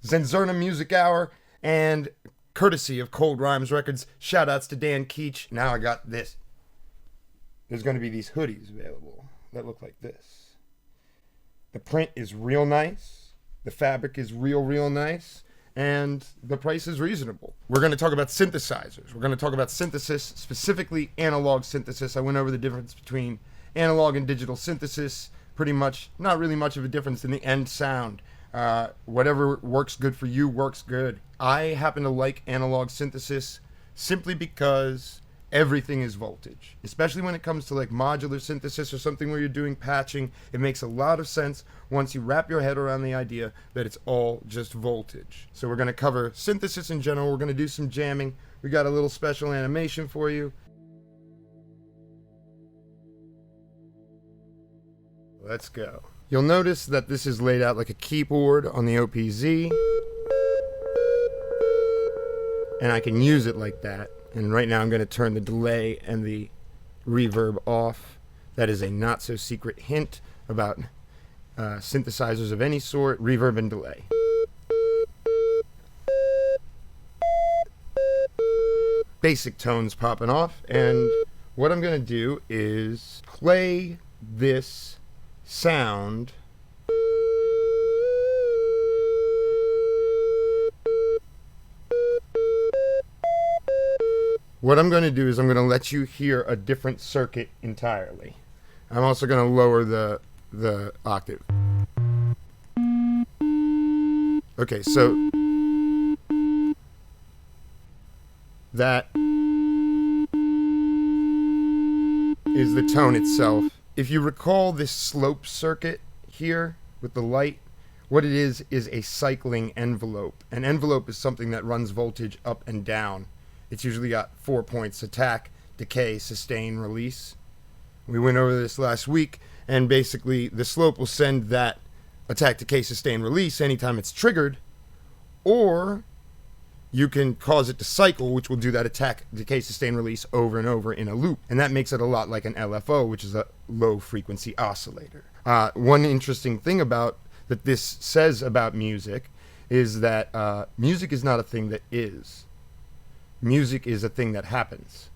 ZnZerna Music Hour, and courtesy of Cold Rhymes Records. Shout outs to Dan Keach. Now I got this. There's going to be these hoodies available that look like this. The print is real nice. The fabric is real nice. And the price is reasonable. We're going to talk about synthesizers. We're going to talk about synthesis, specifically analog synthesis. I went over the difference between analog and digital synthesis. Pretty much, not really much of a difference in the end sound. Whatever works good for you works good. I happen to like analog synthesis simply because everything is voltage, especially when it comes to like modular synthesis or something where you're doing patching. It makes a lot of sense once you wrap your head around the idea that it's all just voltage. So we're going to cover synthesis in general. We're going to do some jamming. We got a little special animation for you. Let's go. You'll notice that this is laid out like a keyboard on the OPZ, and I can use it like that. And right now I'm going to turn the delay and the reverb off. That is a not so secret hint about synthesizers of any sort, reverb and delay. Basic tones popping off, and what I'm going to do is play this sound What I'm going to do is I'm going to let you hear a different circuit entirely. I'm also going to lower the octave. Okay, so that is the tone itself. If you recall this slope circuit here with the light, what it is a cycling envelope. An envelope is something that runs voltage up and down. It's usually got 4 points: attack, decay, sustain, release. We went over this last week, and basically the slope will send that attack, decay, sustain, release anytime it's triggered, or you can cause it to cycle, which will do that attack, decay, sustain, release over and over in a loop. And that makes it a lot like an LFO, which is a low frequency oscillator. One interesting thing about that this says about music is that music is not a thing that is. Music is a thing that happens.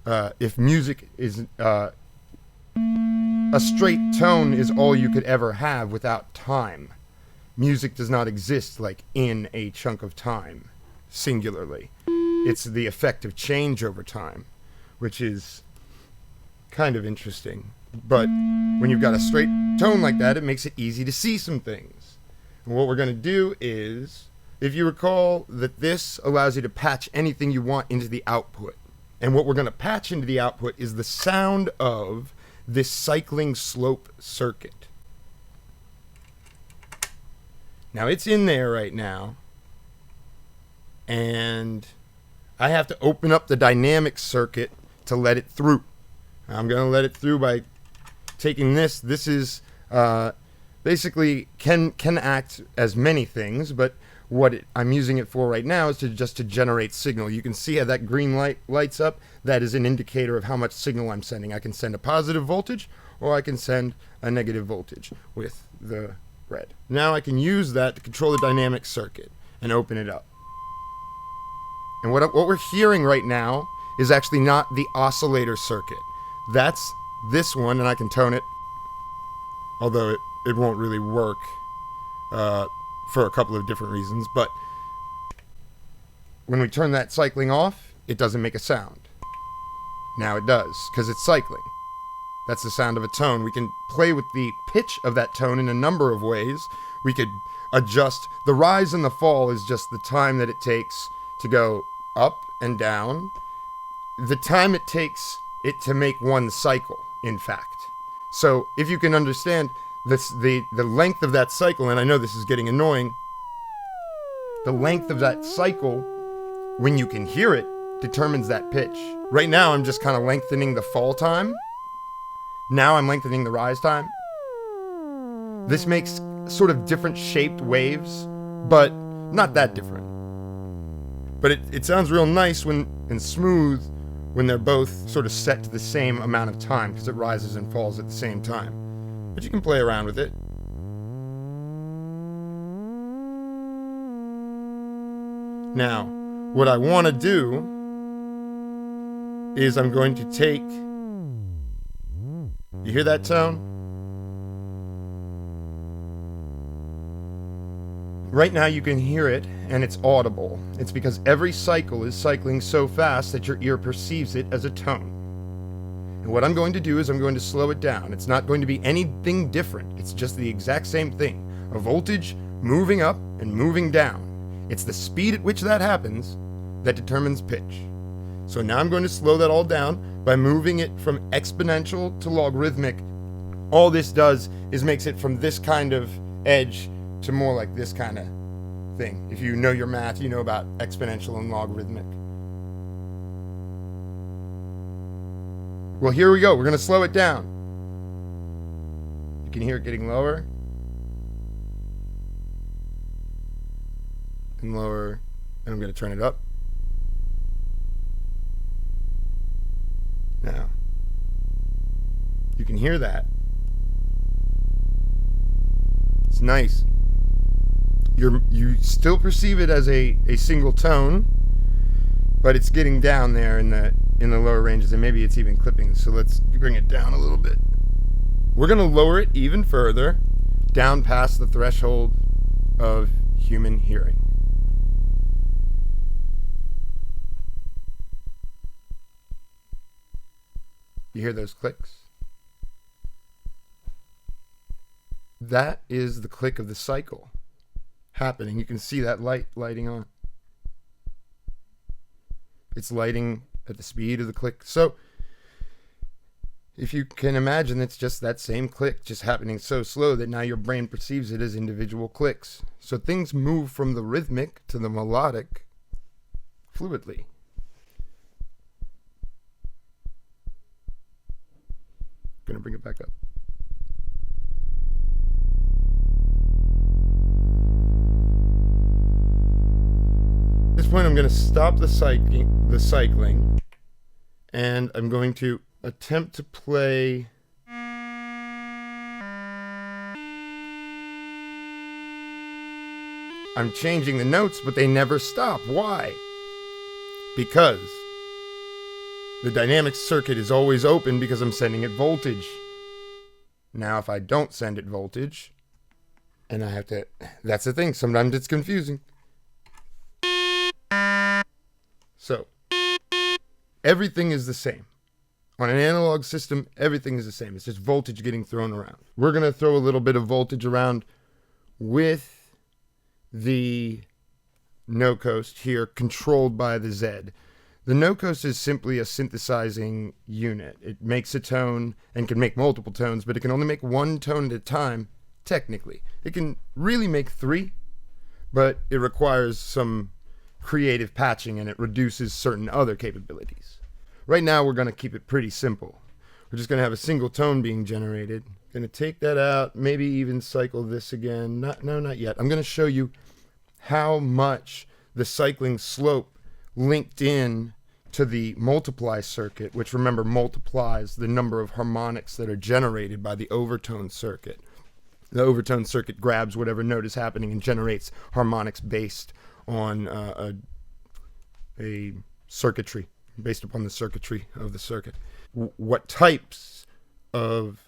If music is a straight tone is all you could ever have without time. Music does not exist like in a chunk of time, singularly. It's the effect of change over time, which is kind of interesting. But when you've got a straight tone like that, it makes it easy to see some things. And what we're going to do is, if you recall that this allows you to patch anything you want into the output. And what we're going to patch into the output is the sound of this cycling slope circuit. Now it's in there right now. And I have to open up the dynamic circuit to let it through. I'm going to let it through by taking this. This is basically can act as many things, but I'm using it for right now is just to generate signal. You can see how that green light lights up. That is an indicator of how much signal I'm sending. I can send a positive voltage, or I can send a negative voltage with the red. Now I can use that to control the dynamic circuit and open it up. And what we're hearing right now is actually not the oscillator circuit. That's this one, and I can tone it, although it won't really work for a couple of different reasons. But when we turn that cycling off, it doesn't make a sound. Now it does, because it's cycling. That's the sound of a tone. We can play with the pitch of that tone in a number of ways. We could adjust. The rise and the fall is just the time that it takes to go up and down. The time it takes it to make one cycle, in fact. So if you can understand this, the length of that cycle, and I know this is getting annoying, the length of that cycle, when you can hear it, determines that pitch. Right now I'm just kind of lengthening the fall time. Now I'm lengthening the rise time. This makes sort of different shaped waves, but not that different. But it sounds real nice and smooth when they're both sort of set to the same amount of time, because it rises and falls at the same time. But you can play around with it. Now, what I want to do is I'm going to take, you hear that tone? Right now you can hear it, and it's audible. It's because every cycle is cycling so fast that your ear perceives it as a tone. And what I'm going to do is I'm going to slow it down. It's not going to be anything different. It's just the exact same thing. A voltage moving up and moving down. It's the speed at which that happens that determines pitch. So now I'm going to slow that all down by moving it from exponential to logarithmic. All this does is makes it from this kind of edge to more like this kind of thing. If you know your math, you know about exponential and logarithmic. Well, here we go. We're going to slow it down. You can hear it getting lower and lower, and I'm going to turn it up. Now, you can hear that. It's nice. You still perceive it as a single tone, but it's getting down there in the lower ranges, and maybe it's even clipping. So let's bring it down a little bit. We're going to lower it even further, down past the threshold of human hearing. You hear those clicks? That is the click of the cycle happening. You can see that lighting on. It's lighting at the speed of the click. So if you can imagine, it's just that same click just happening so slow that now your brain perceives it as individual clicks. So things move from the rhythmic to the melodic fluidly. Gonna bring it back up. At this point, I'm going to stop the cycling, and I'm going to attempt to play I'm changing the notes, but they never stop. Why? Because the dynamic circuit is always open because I'm sending it voltage. Now, if I don't send it voltage, and I have to, that's the thing, sometimes it's confusing. So, everything is the same. On an analog system, everything is the same. It's just voltage getting thrown around. We're going to throw a little bit of voltage around with the no coast here, controlled by the Z. The no coast is simply a synthesizing unit. It makes a tone and can make multiple tones, but it can only make one tone at a time, technically. It can really make three, but it requires some creative patching, and it reduces certain other capabilities. Right now, we're going to keep it pretty simple. We're just going to have a single tone being generated. Going to take that out, maybe even cycle this again. Not yet. I'm going to show you how much the cycling slope linked in to the multiply circuit, which, remember, multiplies the number of harmonics that are generated by the overtone circuit. The overtone circuit grabs whatever note is happening and generates harmonics based on a circuitry, based upon the circuitry of the circuit. What types of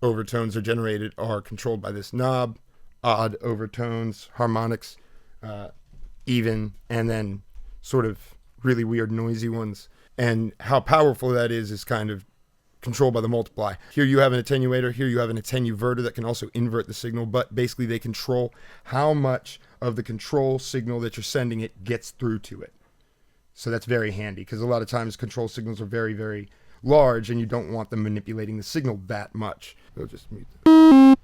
overtones are generated are controlled by this knob: odd overtones, harmonics, even, and then sort of really weird noisy ones. And how powerful that is kind of controlled by the multiply. Here you have an attenuator, here you have an attenuverter that can also invert the signal, but basically they control how much of the control signal that you're sending it gets through to it. So that's very handy, because a lot of times control signals are very, very large and you don't want them manipulating the signal that much. So just mute this.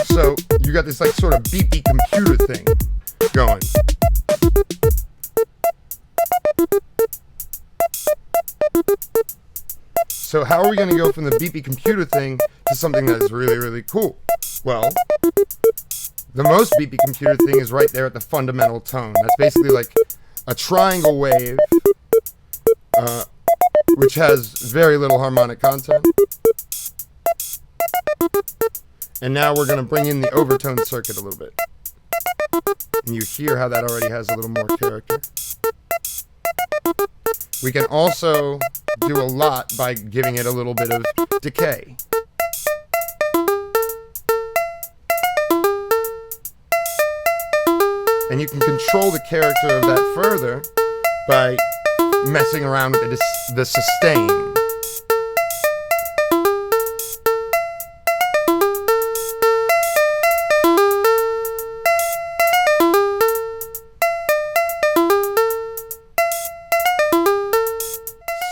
So you got this like sort of beepy computer thing going. So how are we going to go from the beepy computer thing to something that is really, really cool? Well, the most beepy computer thing is right there at the fundamental tone. That's basically like a triangle wave, which has very little harmonic content. And now we're going to bring in the overtone circuit a little bit. And you hear how that already has a little more character. We can also do a lot by giving it a little bit of decay. And you can control the character of that further by messing around with the sustain.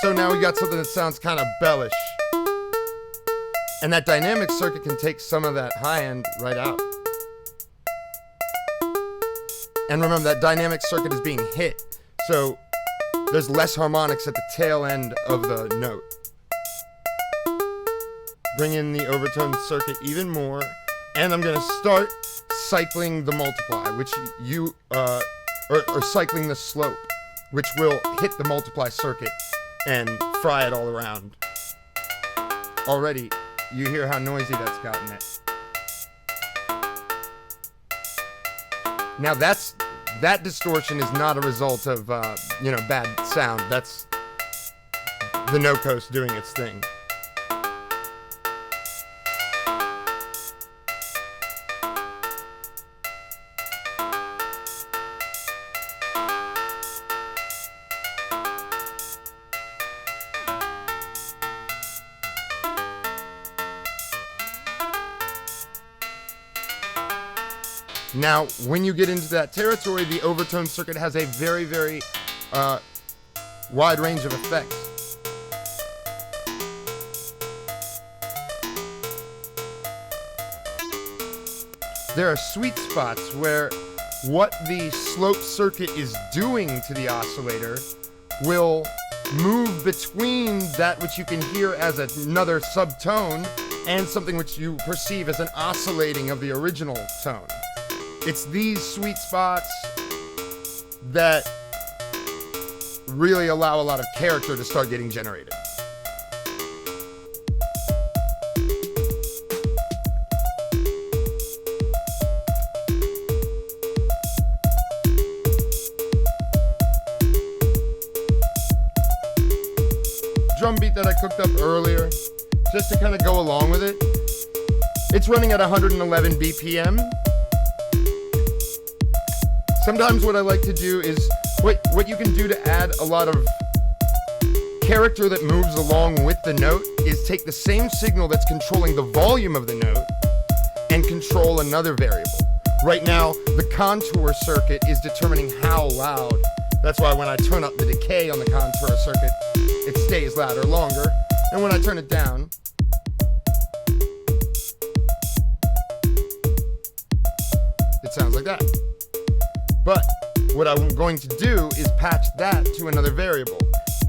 So now we got something that sounds kind of bellish. And that dynamic circuit can take some of that high end right out. And remember, that dynamic circuit is being hit, so there's less harmonics at the tail end of the note. Bring in the overtone circuit even more, and I'm going to start cycling the multiply, which or cycling the slope, which will hit the multiply circuit and fry it all around. Already, you hear how noisy that's gotten it. Now that distortion is not a result of bad sound. That's the no coast doing its thing. Now, when you get into that territory, the overtone circuit has a very, very wide range of effects. There are sweet spots where what the slope circuit is doing to the oscillator will move between that which you can hear as another subtone and something which you perceive as an oscillating of the original tone. It's these sweet spots that really allow a lot of character to start getting generated. Drum beat that I cooked up earlier, just to kind of go along with it. It's running at 111 BPM. Sometimes what I like to do is, what you can do to add a lot of character that moves along with the note is take the same signal that's controlling the volume of the note and control another variable. Right now, the contour circuit is determining how loud. That's why when I turn up the decay on the contour circuit, it stays louder longer. And when I turn it down, it sounds like that. But what I'm going to do is patch that to another variable,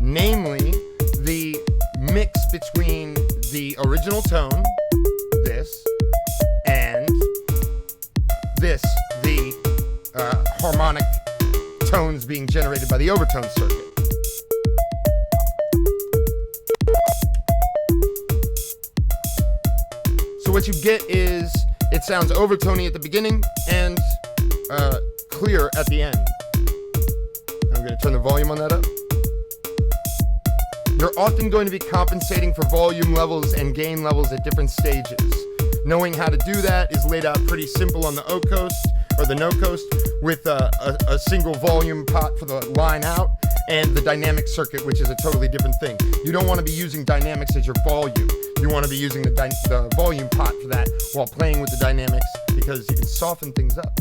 namely the mix between the original tone, this, and this, the harmonic tones being generated by the overtone circuit. So what you get is, it sounds overtony at the beginning and clear at the end. I'm going to turn the volume on that up. You're often going to be compensating for volume levels and gain levels at different stages. Knowing how to do that is laid out pretty simple on the O coast, or the no coast, with a single volume pot for the line out, and the dynamic circuit, which is a totally different thing. You don't want to be using dynamics as your volume. You want to be using the volume pot for that while playing with the dynamics, because you can soften things up.